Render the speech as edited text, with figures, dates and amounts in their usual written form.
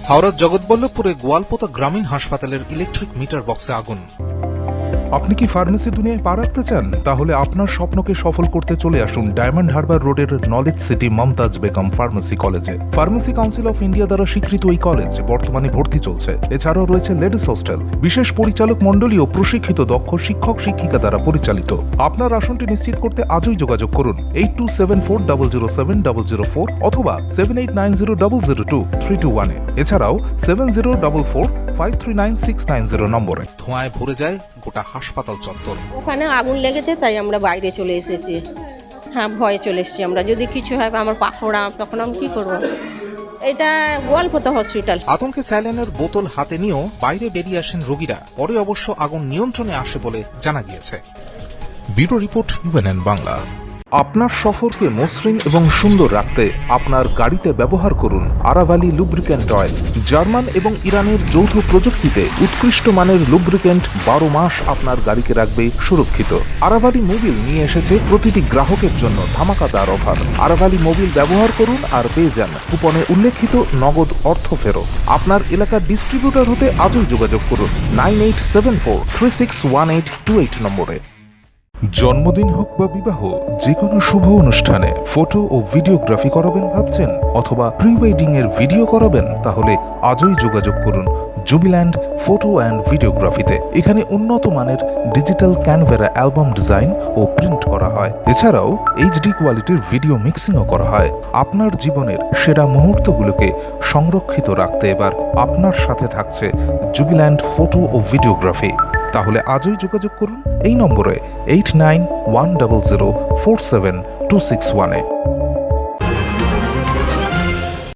হাওড়ার জগৎবল্লভপুরে গোয়ালপোতা গ্রামীণ হাসপাতালের ইলেকট্রিক মিটার বক্সে আগুন। আপনি কি ফার্মেসি দুনিয়ায় পা রাখতে চান? তাহলে আপনার স্বপ্নকে সফল করতে চলে আসুন ডায়মন্ড হারবার রোডের Knowledge City Mumtaz Begum pharmacy কলেজে। ফার্মেসি কাউন্সিল অফ ইন্ডিয়া দ্বারা স্বীকৃত এই কলেজ বর্তমানে ভর্তি চলছে। এছাড়াও রয়েছে লেডিস হোস্টেল, বিশেষ পরিচালক মণ্ডলী ও প্রশিক্ষিত দক্ষ শিক্ষক শিক্ষিকা দ্বারা পরিচালিত। আপনার আসনটি নিশ্চিত করতে আজই যোগাযোগ করুন 8274007004 অথবা 7890002321 এছাড়াও 7044539690 নম্বরে। ধোঁয়ায় ভরে যায় গোটা হাসপাতাল চত্বর। ওখানে আগুন লেগেছে, তাই আমরা বাইরে চলে এসেছি। হ্যাঁ, ভয়ে চলে এসেছি আমরা, যদি কিছু হয় আমার পাখোড়া, তখন আমি কি করবো। এটা গোয়ালপোতা হসপিটাল। আতঙ্কে স্যালাইনের বোতল হাতে নিয়েও বাইরে বেরিয়ে আসেন রোগীরা। পরে অবশ্য আগুন নিয়ন্ত্রণে আসে বলে জানা গিয়েছে। Bureau report, UNN Bangla. আপনার সফরকে মসৃণ এবং সুন্দর রাখতে আপনার গাড়িতে ব্যবহার করুন আরাভালি লুব্রিক্যান্ট অয়েল। জার্মান এবং ইরানের যৌথ প্রযুক্তিতে উৎকৃষ্ট মানের লুব্রিক্যান্ট 12 মাস আপনার গাড়িকে রাখবে সুরক্ষিত। আরাভালি মোবিল নিয়ে এসেছে প্রতিটি গ্রাহকের জন্য ধামাকাদার অফার। আরাভালি মোবিল ব্যবহার করুন আর পেয়ে যান কুপনে উল্লেখিত নগদ অর্থ ফেরত। আপনার এলাকার ডিস্ট্রিবিউটর হতে আজই যোগাযোগ করুন 9874361828 নম্বরে। জন্মদিন হোক বা বিবাহ, যে কোনো শুভ অনুষ্ঠানে ফটো ও ভিডিওগ্রাফি করাবেন ভাবছেন, অথবা প্রি ওয়েডিং এর ভিডিও করাবেন, তাহলে আজই যোগাযোগ করুন জুবিল্যান্ড ফটো অ্যান্ড ভিডিওগ্রাফিতে। এখানে উন্নত মানের ডিজিটাল ক্যানভেরা অ্যালবাম ডিজাইন ও প্রিন্ট করা হয়। এছাড়াও HD কোয়ালিটির ভিডিও মিক্সিংও করা হয়। আপনার জীবনের সেরা মুহূর্তগুলোকে সংরক্ষিত রাখতে এবার আপনার সাথে থাকছে জুবিল্যান্ড ফটো ও ভিডিওগ্রাফি। তাহলে আজই যোগাযোগ করুন এই নম্বরে 8910047261-এ।